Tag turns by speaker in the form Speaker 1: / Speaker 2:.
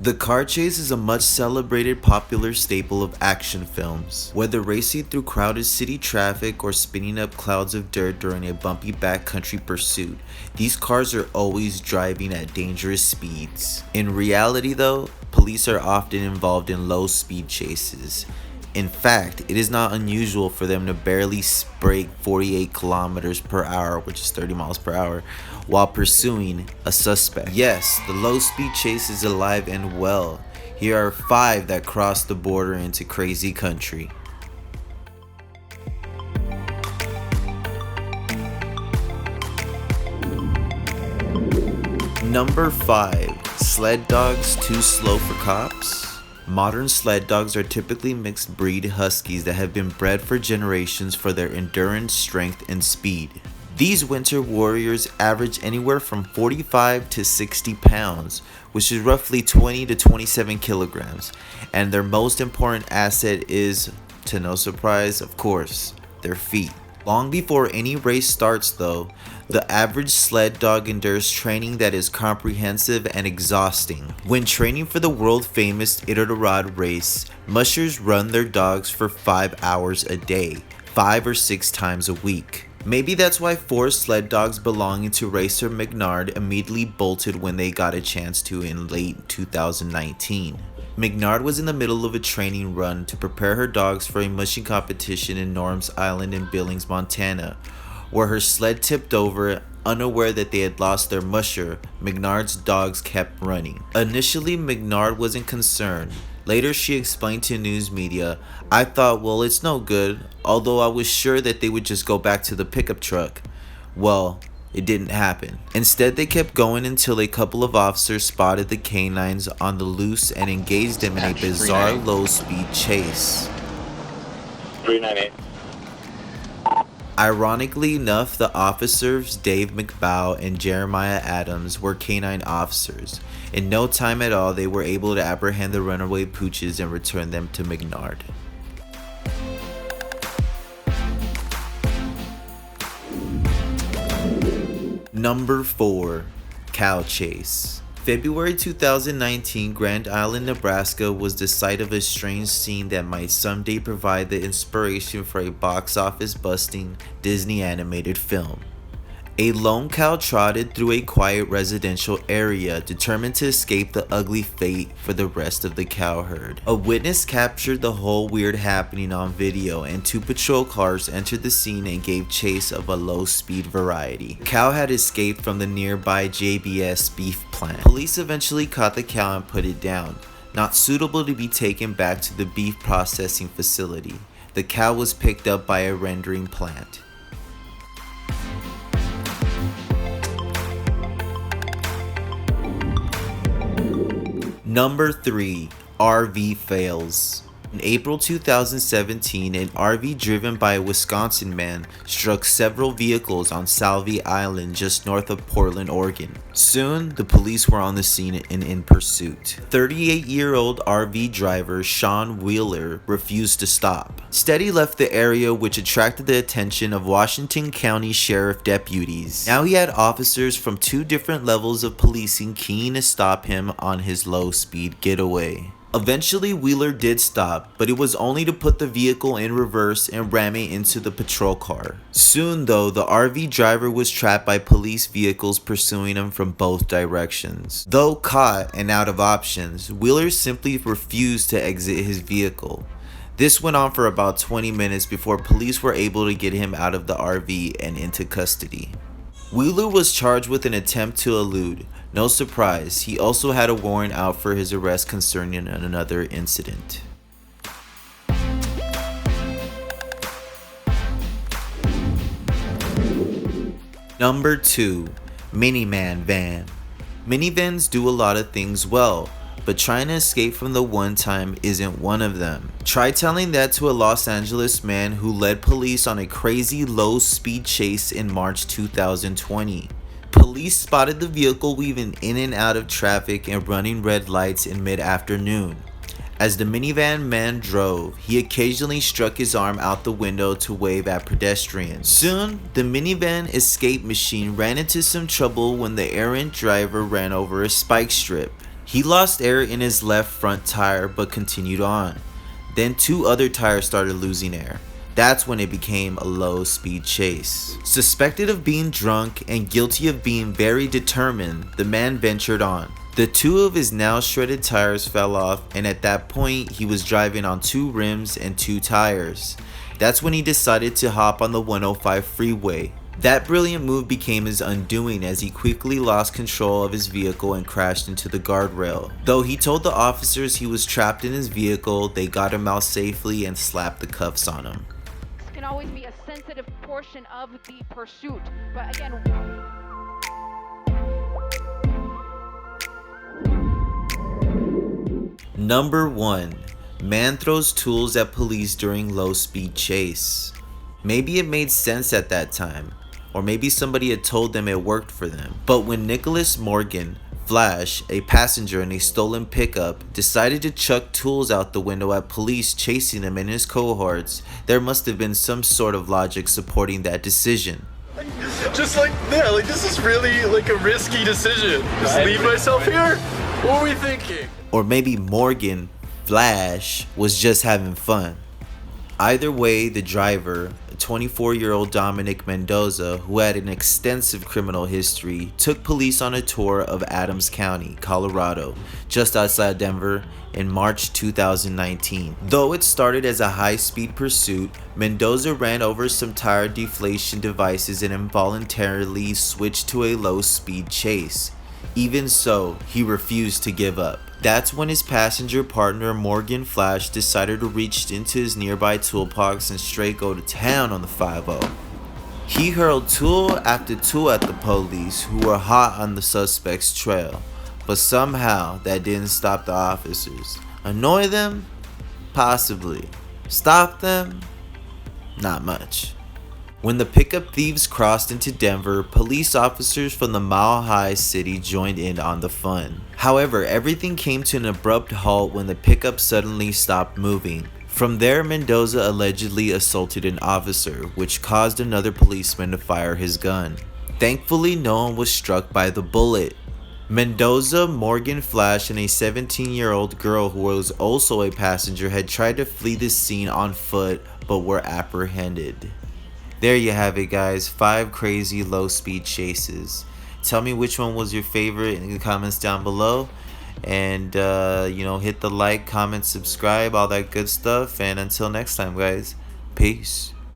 Speaker 1: The car chase is a much celebrated popular staple of action films. Whether racing through crowded city traffic or spinning up clouds of dirt during a bumpy backcountry pursuit, these cars are always driving at dangerous speeds. In reality though, police are often involved in low speed chases. In fact, it is not unusual for them to barely break 48 kilometers per hour, which is 30 miles per hour, while pursuing a suspect. Yes, the low speed chase is alive and well. Here are 5 that crossed the border into crazy country. Number 5. Sled dogs too slow for cops? Modern sled dogs are typically mixed breed huskies that have been bred for generations for their endurance, strength, and speed. These winter warriors average anywhere from 45 to 60 pounds, which is roughly 20 to 27 kilograms, and their most important asset is, to no surprise, of course, their feet. Long before any race starts though, the average sled dog endures training that is comprehensive and exhausting. When training for the world famous Iditarod race, mushers run their dogs for 5 hours a day, 5 or 6 times a week. Maybe that's why 4 sled dogs belonging to racer McNard immediately bolted when they got a chance to in late 2019. McNard was in the middle of a training run to prepare her dogs for a mushing competition in Norms Island in Billings, Montana, where her sled tipped over. Unaware that they had lost their musher, McNard's dogs kept running. Initially, McNard wasn't concerned. Later, she explained to news media, "I thought, well, it's no good, although I was sure that they would just go back to the pickup truck." Well, it didn't happen. Instead, they kept going until a couple of officers spotted the canines on the loose and engaged them in a bizarre low-speed chase.
Speaker 2: 398.
Speaker 1: Ironically enough, the officers, Dave McBow and Jeremiah Adams, were canine officers. In no time at all, they were able to apprehend the runaway pooches and return them to McNard. Number 4. Cow Chase. February 2019, Grand Island, Nebraska was the site of a strange scene that might someday provide the inspiration for a box office busting Disney animated film. A lone cow trotted through a quiet residential area, determined to escape the ugly fate for the rest of the cow herd. A witness captured the whole weird happening on video, and 2 patrol cars entered the scene and gave chase of a low-speed variety. The cow had escaped from the nearby JBS beef plant. Police eventually caught the cow and put it down, not suitable to be taken back to the beef processing facility. The cow was picked up by a rendering plant. Number 3. RV fails. In April 2017, an RV driven by a Wisconsin man struck several vehicles on Salvie Island just north of Portland, Oregon. Soon, the police were on the scene and in pursuit. 38-year-old RV driver Sean Wheeler refused to stop. Instead, he left the area, which attracted the attention of Washington County Sheriff deputies. Now he had officers from 2 different levels of policing keen to stop him on his low-speed getaway. Eventually, Wheeler did stop, but it was only to put the vehicle in reverse and ram it into the patrol car. Soon though, the RV driver was trapped by police vehicles pursuing him from both directions. Though caught and out of options, Wheeler simply refused to exit his vehicle. This went on for about 20 minutes before police were able to get him out of the RV and into custody. Wheeler was charged with an attempt to elude. No surprise, he also had a warrant out for his arrest concerning another incident. Number 2. Miniman van. Minivans do a lot of things well, but trying to escape from the one time isn't one of them. Try telling that to a Los Angeles man who led police on a crazy low speed chase in March 2020. Police spotted the vehicle weaving in and out of traffic and running red lights in mid-afternoon. As the minivan man drove, he occasionally struck his arm out the window to wave at pedestrians. Soon, the minivan escape machine ran into some trouble when the errant driver ran over a spike strip. He lost air in his left front tire but continued on. Then 2 other tires started losing air. That's when it became a low-speed chase. Suspected of being drunk and guilty of being very determined, the man ventured on. The 2 of his now shredded tires fell off, and at that point he was driving on 2 rims and 2 tires. That's when he decided to hop on the 105 freeway. That brilliant move became his undoing as he quickly lost control of his vehicle and crashed into the guardrail. Though he told the officers he was trapped in his vehicle, they got him out safely and slapped the cuffs on him.
Speaker 3: This can always be a sensitive portion of the pursuit, but again,
Speaker 1: Number 1. Man throws tools at police during low-speed chase. Maybe it made sense at that time, or maybe somebody had told them it worked for them. But when Nicholas Morgan, Flash, a passenger in a stolen pickup, decided to chuck tools out the window at police chasing him and his cohorts, there must have been some sort of logic supporting that decision.
Speaker 4: Just like, yeah, like this is really like a risky decision. Just leave myself here? What were we thinking?
Speaker 1: Or maybe Morgan, Flash, was just having fun. Either way, the driver, a 24-year-old Dominic Mendoza, who had an extensive criminal history, took police on a tour of Adams County, Colorado, just outside Denver, in March 2019. Though it started as a high-speed pursuit, Mendoza ran over some tire deflation devices and involuntarily switched to a low-speed chase. Even so, he refused to give up. That's when his passenger partner Morgan Flash decided to reach into his nearby toolbox and straight go to town on the 5-0. He hurled tool after tool at the police, who were hot on the suspect's trail. But somehow that didn't stop the officers. Annoy them? Possibly. Stop them? Not much. When the pickup thieves crossed into Denver, police officers from the Mile High City joined in on the fun. However, everything came to an abrupt halt when the pickup suddenly stopped moving. From there, Mendoza allegedly assaulted an officer, which caused another policeman to fire his gun. Thankfully, no one was struck by the bullet. Mendoza, Morgan Flash, and a 17-year-old girl who was also a passenger had tried to flee the scene on foot but were apprehended. There you have it, guys. 5 crazy low-speed chases. Tell me which one was your favorite in the comments down below. And, hit the like, comment, subscribe, all that good stuff. And until next time, guys. Peace.